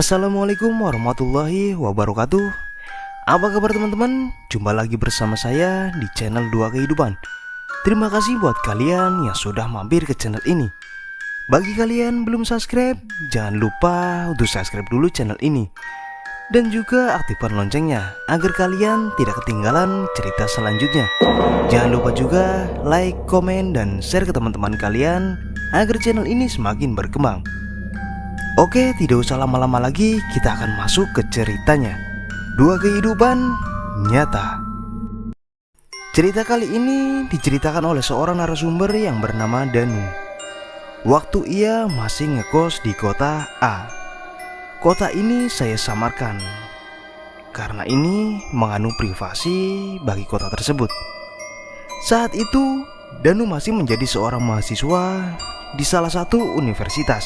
Assalamualaikum warahmatullahi wabarakatuh. Apa kabar teman-teman? Jumpa lagi bersama saya di channel Dua Kehidupan. Terima kasih buat kalian yang sudah mampir ke channel ini. Bagi kalian belum subscribe, jangan lupa untuk subscribe dulu channel ini. Dan juga aktifkan loncengnya agar kalian tidak ketinggalan cerita selanjutnya. Jangan lupa juga like, komen, dan share ke teman-teman kalian agar channel ini semakin berkembang. Oke, tidak usah lama-lama lagi, kita akan masuk ke ceritanya. Dua kehidupan nyata. Cerita kali ini diceritakan oleh seorang narasumber yang bernama Danu. Waktu ia masih ngekos di kota A. Kota ini saya samarkan karena ini mengandung privasi bagi kota tersebut. Saat itu Danu masih menjadi seorang mahasiswa di salah satu universitas.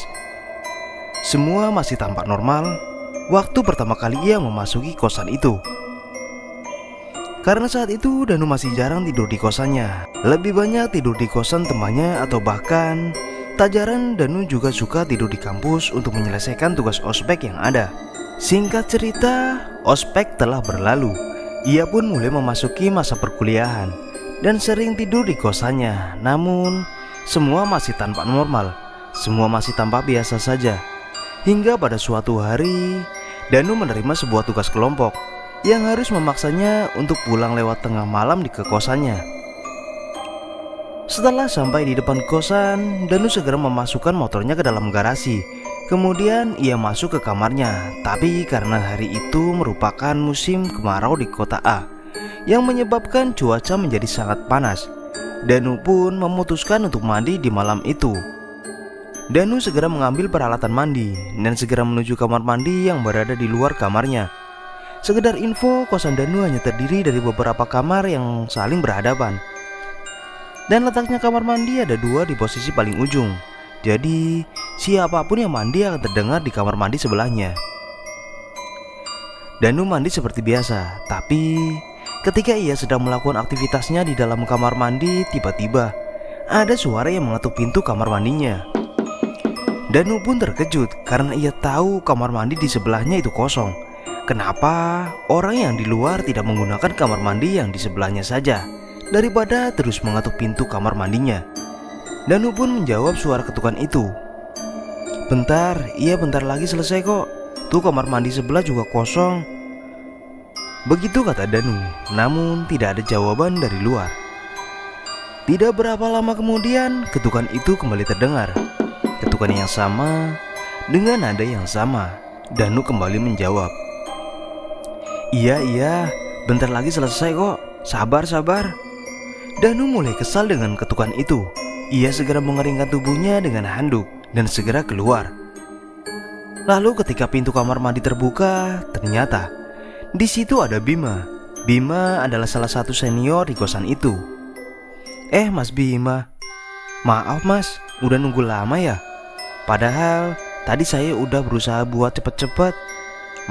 Semua masih tampak normal waktu pertama kali ia memasuki kosan itu. Karena saat itu Danu masih jarang tidur di kosannya. Lebih banyak tidur di kosan temannya atau bahkan tak jarang Danu juga suka tidur di kampus untuk menyelesaikan tugas ospek yang ada. Singkat cerita, ospek telah berlalu. Ia pun mulai memasuki masa perkuliahan dan sering tidur di kosannya. Namun semua masih tampak normal. Semua masih tampak biasa saja. Hingga pada suatu hari, Danu menerima sebuah tugas kelompok yang harus memaksanya untuk pulang lewat tengah malam di kosannya. Setelah sampai di depan kosan, Danu segera memasukkan motornya ke dalam garasi. Kemudian ia masuk ke kamarnya. Tapi karena hari itu merupakan musim kemarau di kota A yang menyebabkan cuaca menjadi sangat panas, Danu pun memutuskan untuk mandi di malam itu. Danu segera mengambil peralatan mandi dan segera menuju kamar mandi yang berada di luar kamarnya. Sekedar info, kosan Danu hanya terdiri dari beberapa kamar yang saling berhadapan. Dan letaknya kamar mandi ada dua di posisi paling ujung. Jadi siapapun yang mandi akan terdengar di kamar mandi sebelahnya. Danu mandi seperti biasa, tapi ketika ia sedang melakukan aktivitasnya di dalam kamar mandi, tiba-tiba ada suara yang mengetuk pintu kamar mandinya. Danu pun terkejut karena ia tahu kamar mandi di sebelahnya itu kosong. Kenapa orang yang di luar tidak menggunakan kamar mandi yang di sebelahnya saja daripada terus mengetuk pintu kamar mandinya? Danu pun menjawab suara ketukan itu. Bentar lagi selesai kok. Tuh kamar mandi sebelah juga kosong. Begitu kata Danu, namun tidak ada jawaban dari luar. Tidak berapa lama kemudian ketukan itu kembali terdengar. Ketukan yang sama dengan nada yang sama. Danu kembali menjawab, Iya, bentar lagi selesai kok. Sabar. Danu mulai kesal dengan ketukan itu. Ia segera mengeringkan tubuhnya dengan handuk dan segera keluar. Lalu ketika pintu kamar mandi terbuka, ternyata di situ ada Bima. Bima adalah salah satu senior di kosan itu. Mas Bima, maaf mas, udah nunggu lama ya? Padahal tadi saya udah berusaha buat cepet-cepet.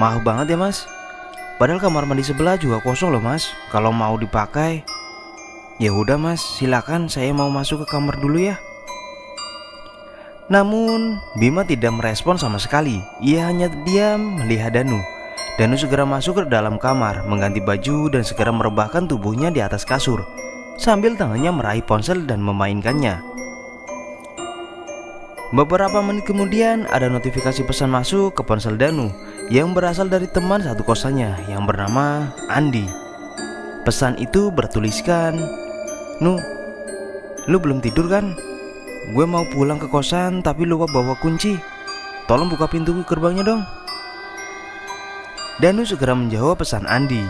Maaf banget ya mas. Padahal kamar mandi sebelah juga kosong loh mas. Kalau mau dipakai, ya udah mas, silakan, saya mau masuk ke kamar dulu ya. Namun Bima tidak merespon sama sekali. Ia hanya diam melihat Danu. Danu segera masuk ke dalam kamar, mengganti baju dan segera merebahkan tubuhnya di atas kasur sambil tangannya meraih ponsel dan memainkannya. Beberapa menit kemudian ada notifikasi pesan masuk ke ponsel Danu yang berasal dari teman satu kosannya yang bernama Andi. Pesan itu bertuliskan, "Nu, lu belum tidur kan? Gue mau pulang ke kosan tapi lupa bawa kunci. Tolong buka pintu gerbangnya dong." Danu segera menjawab pesan Andi,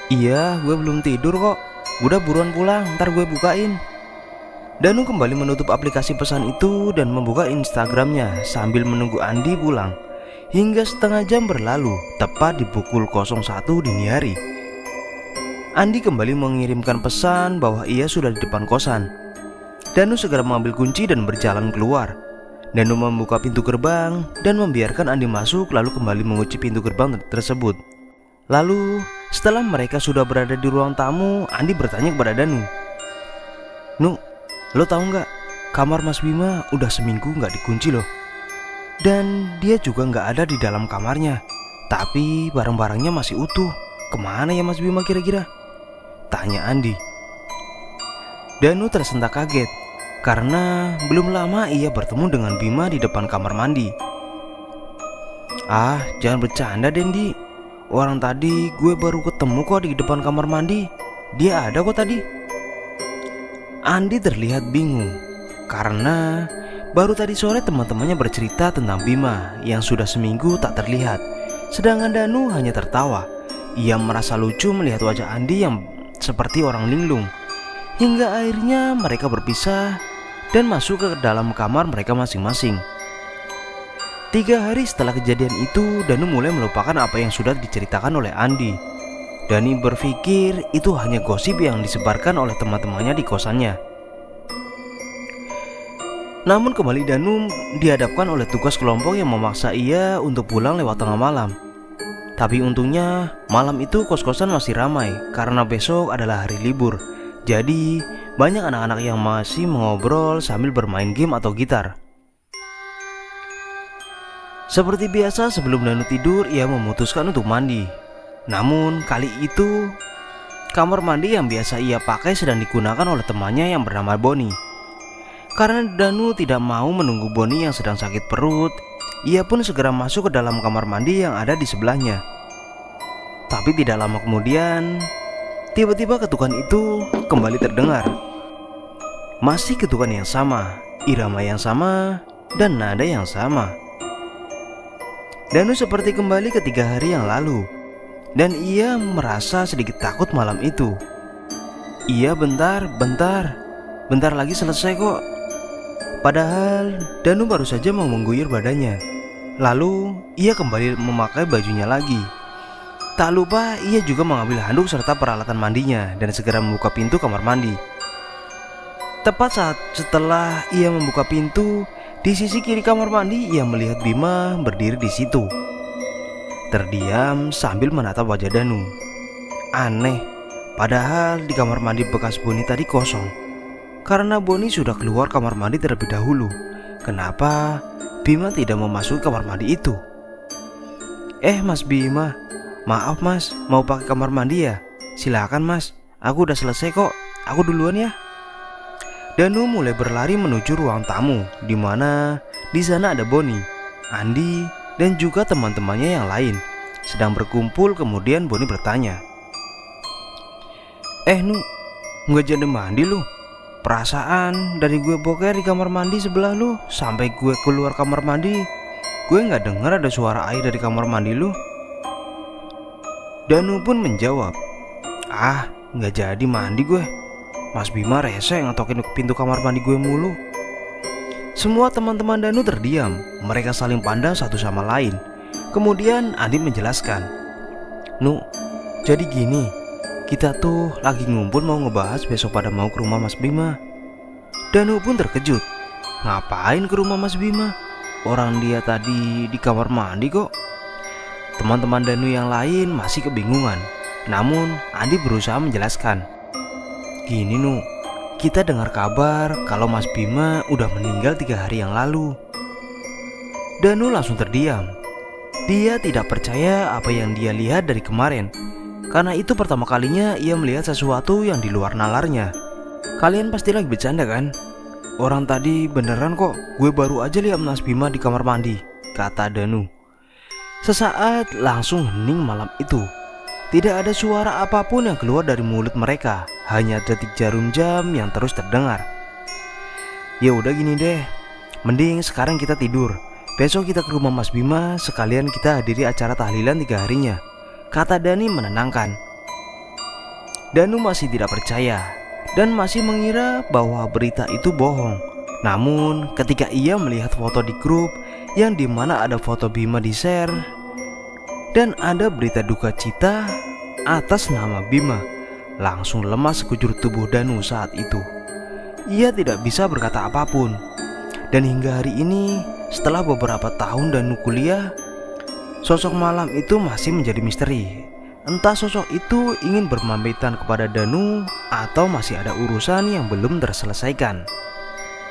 "Iya, gue belum tidur kok. Udah buruan pulang, ntar gue bukain." Danu kembali menutup aplikasi pesan itu dan membuka Instagramnya sambil menunggu Andi pulang. Hingga setengah jam berlalu, tepat di pukul 01 dini hari. Andi kembali mengirimkan pesan bahwa ia sudah di depan kosan. Danu segera mengambil kunci dan berjalan keluar. Danu membuka pintu gerbang dan membiarkan Andi masuk, lalu kembali mengunci pintu gerbang tersebut. Lalu setelah mereka sudah berada di ruang tamu, Andi bertanya kepada Danu, "Nu, lo tahu nggak, kamar Mas Bima udah seminggu nggak dikunci loh." Dan dia juga nggak ada di dalam kamarnya. Tapi barang-barangnya masih utuh. Kemana ya Mas Bima kira-kira? Tanya Andi. Danu tersentak kaget karena belum lama ia bertemu dengan Bima di depan kamar mandi. Ah, jangan bercanda Dendi. Orang tadi gue baru ketemu kok di depan kamar mandi. Dia ada kok tadi. Andi terlihat bingung karena baru tadi sore teman-temannya bercerita tentang Bima yang sudah seminggu tak terlihat. Sedangkan Danu hanya tertawa. Ia merasa lucu melihat wajah Andi yang seperti orang linglung. Hingga akhirnya mereka berpisah dan masuk ke dalam kamar mereka masing-masing. 3 hari setelah kejadian itu, Danu mulai melupakan apa yang sudah diceritakan oleh Andi. Dani berpikir itu hanya gosip yang disebarkan oleh teman-temannya di kosannya. Namun kembali Danu dihadapkan oleh tugas kelompok yang memaksa ia untuk pulang lewat tengah malam. Tapi untungnya malam itu kos-kosan masih ramai karena besok adalah hari libur. Jadi banyak anak-anak yang masih mengobrol sambil bermain game atau gitar. Seperti biasa sebelum Danu tidur, ia memutuskan untuk mandi. Namun kali itu kamar mandi yang biasa ia pakai sedang digunakan oleh temannya yang bernama Boni. Karena Danu tidak mau menunggu Boni yang sedang sakit perut, ia pun segera masuk ke dalam kamar mandi yang ada di sebelahnya. Tapi tidak lama kemudian, tiba-tiba ketukan itu kembali terdengar. Masih ketukan yang sama, irama yang sama, dan nada yang sama. Danu seperti kembali ke 3 hari yang lalu, dan ia merasa sedikit takut malam itu. Ia bentar lagi selesai kok. Padahal Danu baru saja mau mengguyur badannya. Lalu ia kembali memakai bajunya lagi. Tak lupa ia juga mengambil handuk serta peralatan mandinya dan segera membuka pintu kamar mandi. Tepat saat setelah ia membuka pintu, di sisi kiri kamar mandi ia melihat Bima berdiri di situ, terdiam sambil menatap wajah Danu. Aneh, padahal di kamar mandi bekas Boni tadi kosong. Karena Boni sudah keluar kamar mandi terlebih dahulu. Kenapa Bima tidak memasuki kamar mandi itu? Mas Bima, maaf mas, mau pakai kamar mandi ya? Silakan mas, aku udah selesai kok. Aku duluan ya. Danu mulai berlari menuju ruang tamu, di mana di sana ada Boni, Andi, dan juga teman-temannya yang lain sedang berkumpul. Kemudian Boni bertanya, Nu, nggak jadi mandi lu? Perasaan dari gue boker di kamar mandi sebelah lu sampai gue keluar kamar mandi, gue nggak dengar ada suara air dari kamar mandi lu. Danu pun menjawab, nggak jadi mandi gue. Mas Bima rese ngetokin pintu kamar mandi gue mulu. Semua teman-teman Danu terdiam. Mereka saling pandang satu sama lain. Kemudian Andi menjelaskan, Nu, jadi gini, kita tuh lagi ngumpul mau ngebahas besok pada mau ke rumah Mas Bima. Danu pun terkejut. Ngapain ke rumah Mas Bima? Orang dia tadi di kamar mandi kok. Teman-teman Danu yang lain masih kebingungan. Namun Andi berusaha menjelaskan, gini Nu, kita dengar kabar kalau Mas Bima udah meninggal 3 hari yang lalu. Danu langsung terdiam. Dia tidak percaya apa yang dia lihat dari kemarin, karena itu pertama kalinya ia melihat sesuatu yang di luar nalarnya. Kalian pasti lagi bercanda kan? Orang tadi beneran kok, gue baru aja lihat Mas Bima di kamar mandi, kata Danu. Sesaat langsung hening malam itu. Tidak ada suara apapun yang keluar dari mulut mereka, hanya detik jarum jam yang terus terdengar. Ya udah gini deh, mending sekarang kita tidur. Besok kita ke rumah Mas Bima, sekalian kita hadiri acara tahlilan 3 harinya, kata Dani menenangkan. Danu masih tidak percaya dan masih mengira bahwa berita itu bohong. Namun ketika ia melihat foto di grup yang dimana ada foto Bima di share dan ada berita duka cita atas nama Bima, langsung lemas sekujur tubuh Danu saat itu. Ia tidak bisa berkata apapun. Dan hingga hari ini, setelah beberapa tahun Danu kuliah, sosok malam itu masih menjadi misteri. Entah sosok itu ingin bermampitan kepada Danu atau masih ada urusan yang belum terselesaikan.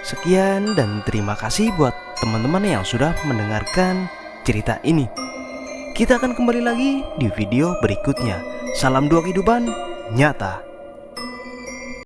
Sekian dan terima kasih buat teman-teman yang sudah mendengarkan cerita ini. Kita akan kembali lagi di video berikutnya. Salam dua kehidupan nyata.